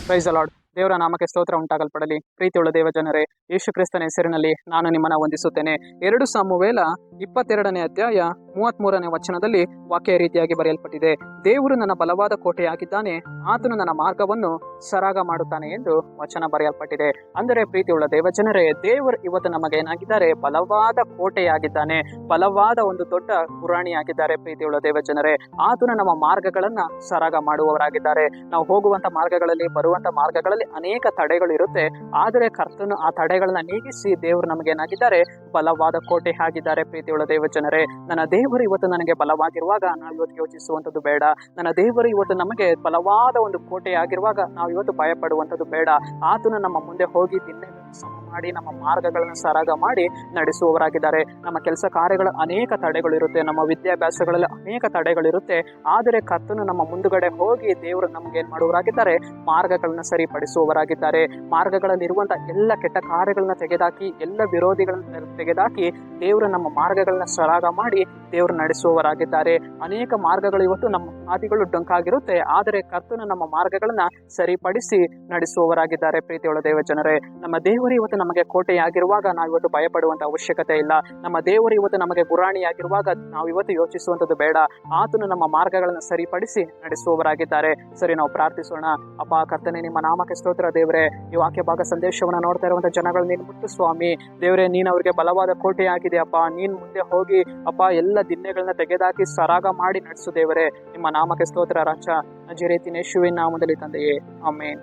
Price lord. ದೇವರ ನಾಮಕ್ಕೆ ಸ್ತೋತ್ರ ಉಂಟಾಗಲ್ಪಡಲಿ. ಪ್ರೀತಿಯುಳ್ಳ ದೇವ ಜನರೇ, ಯೇಸು ಕ್ರಿಸ್ತನ ಹೆಸರಿನಲ್ಲಿ ನಾನು ನಿಮ್ಮನ್ನ ವಂದಿಸುತ್ತೇನೆ. 2 ಸಾಮುವೇಲ 22ನೇ ಅಧ್ಯಾಯ 33ನೇ ವಚನದಲ್ಲಿ ವಾಕ್ಯ ರೀತಿಯಾಗಿ ಬರೆಯಲ್ಪಟ್ಟಿದೆ. ದೇವರು ನನ್ನ ಬಲವಾದ ಕೋಟೆಯಾಗಿದ್ದಾನೆ, ಆತನು ನನ್ನ ಮಾರ್ಗವನ್ನು ಸರಾಗ ಮಾಡುತ್ತಾನೆ ಎಂದು ವಚನ ಬರೆಯಲ್ಪಟ್ಟಿದೆ. ಅಂದರೆ ಪ್ರೀತಿಯುಳ್ಳ ದೇವ ಜನರೇ, ದೇವರು ಇವತ್ತು ನಮಗೆ ಏನಾಗಿದ್ದಾರೆ? ಬಲವಾದ ಕೋಟೆಯಾಗಿದ್ದಾನೆ, ಬಲವಾದ ಒಂದು ದೊಡ್ಡ ಗುರಾಣಿಯಾಗಿದ್ದಾರೆ. ಪ್ರೀತಿಯುಳ್ಳ ದೇವ ಜನರೇ, ಆತನು ನಮ್ಮ ಮಾರ್ಗಗಳನ್ನ ಸರಾಗ ಮಾಡುವವರಾಗಿದ್ದಾರೆ. ನಾವು ಹೋಗುವಂತ ಮಾರ್ಗಗಳಲ್ಲಿ, ಬರುವಂತ ಮಾರ್ಗಗಳಲ್ಲಿ ಅನೇಕ ತಡೆಗಳು ಇರುತ್ತೆ. ಆದರೆ ಕರ್ತನು ಆ ತಡೆಗಳನ್ನ ನೀಗಿಸಿ ದೇವರು ನಮಗೆ ಏನಾಗಿದ್ದಾರೆ? ಬಲವಾದ ಕೋಟೆ ಆಗಿದ್ದಾರೆ. ಪ್ರೀತಿಯುಳ್ಳ ದೇವ ಜನರೇ, ನನ್ನ ದೇವರು ಇವತ್ತು ನನಗೆ ಬಲವಾಗಿರುವಾಗ ನಾವು ಇವತ್ತು ಯೋಚಿಸುವಂಥದ್ದು ಬೇಡ. ನನ್ನ ದೇವರು ಇವತ್ತು ನಮಗೆ ಬಲವಾದ ಒಂದು ಕೋಟೆ ಆಗಿರುವಾಗ ನಾವು ಇವತ್ತು ಭಯ ಪಡುವಂಥದ್ದು ಬೇಡ. ಆತನು ನಮ್ಮ ಮುಂದೆ ಹೋಗಿ ದಿನಗಳನ್ನು ಸಮ ಮಾಡಿ ನಮ್ಮ ಮಾರ್ಗಗಳನ್ನು ಸರಾಗ ಮಾಡಿ ನಡೆಸುವವರಾಗಿದ್ದಾರೆ. ನಮ್ಮ ಕೆಲಸ ಕಾರ್ಯಗಳ ಅನೇಕ ತಡೆಗಳಿರುತ್ತೆ, ನಮ್ಮ ವಿದ್ಯಾಭ್ಯಾಸಗಳಲ್ಲಿ ಅನೇಕ ತಡೆಗಳಿರುತ್ತೆ. ಆದರೆ ಕರ್ತನು ನಮ್ಮ ಮುಂದುಗಡೆ ಹೋಗಿ ದೇವರು ನಮ್ಗೆ ಏನ್ ಮಾಡುವವರಾಗಿದ್ದಾರೆ? ಮಾರ್ಗಗಳನ್ನ ಸರಿಪಡಿಸುವವರಾಗಿದ್ದಾರೆ. ಮಾರ್ಗಗಳಲ್ಲಿರುವಂತ ಎಲ್ಲ ಕೆಟ್ಟ ಕಾರ್ಯಗಳನ್ನ ತೆಗೆದಾಕಿ, ಎಲ್ಲ ವಿರೋಧಿಗಳನ್ನ ತೆಗೆದಾಕಿ ದೇವರು ನಮ್ಮ ಮಾರ್ಗಗಳನ್ನ ಸರಾಗ ಮಾಡಿ ದೇವರು ನಡೆಸುವವರಾಗಿದ್ದಾರೆ. ಅನೇಕ ಮಾರ್ಗಗಳು ಇವತ್ತು ನಮ್ಮ ಹಾದಿಗಳು ಡೊಂಕಾಗಿರುತ್ತೆ, ಆದರೆ ಕರ್ತನು ನಮ್ಮ ಮಾರ್ಗಗಳನ್ನ ಸರಿಪಡಿಸಿ ನಡೆಸುವವರಾಗಿದ್ದಾರೆ. ಪ್ರೀತಿಯುಳ್ಳ ದೇವ ಜನರೇ, ನಮ್ಮ ದೇವರು ಇವತ್ತು ನಮಗೆ ಕೋಟೆಯಾಗಿರುವಾಗ ನಾವು ಇವತ್ತು ಭಯಪಡುವಂತ ಅವಶ್ಯಕತೆ ಇಲ್ಲ. ನಮ್ಮ ದೇವರು ಇವತ್ತು ನಮಗೆ ಗುರಾಣಿಯಾಗಿರುವಾಗ ನಾವು ಇವತ್ತು ಯೋಚಿಸುವಂಥದ್ದು ಬೇಡ. ಆತನು ನಮ್ಮ ಮಾರ್ಗಗಳನ್ನು ಸರಿಪಡಿಸಿ ನಡೆಸುವವರಾಗಿದ್ದಾರೆ. ಸರಿ, ನಾವು ಪ್ರಾರ್ಥಿಸೋಣ. ಅಪ್ಪ ಕರ್ತನೆ, ನಿಮ್ಮ ನಾಮಕ್ಕೆ ಸ್ತೋತ್ರ. ದೇವರೇ, ಈ ವಾಕ್ಯ ಭಾಗ ಸಂದೇಶವನ್ನು ನೋಡ್ತಾ ಇರುವಂತ ಜನಗಳು ನೀನು ಮುಟ್ಟು ಸ್ವಾಮಿ. ದೇವರೇ, ನೀನು ಅವರಿಗೆ ಬಲವಾದ ಕೋಟೆ ಆಗಿದೆ ಅಪ್ಪ. ನೀನ್ ಮುಂದೆ ಹೋಗಿ ಅಪ್ಪ ಎಲ್ಲ ದಿನ್ನೆಗಳನ್ನ ತೆಗೆದಾಕಿ ಸರಾಗ ಮಾಡಿ ನಡೆಸು ದೇವರೇ. ನಿಮ್ಮ ನಾಮಕ್ಕೆ ಸ್ತೋತ್ರ ರಾಜ. ನಜರೇತಿನ ಯೇಸುವಿನ ನಾಮದಲ್ಲಿ ತಂದೆಯೇ, ಆಮೆನ್.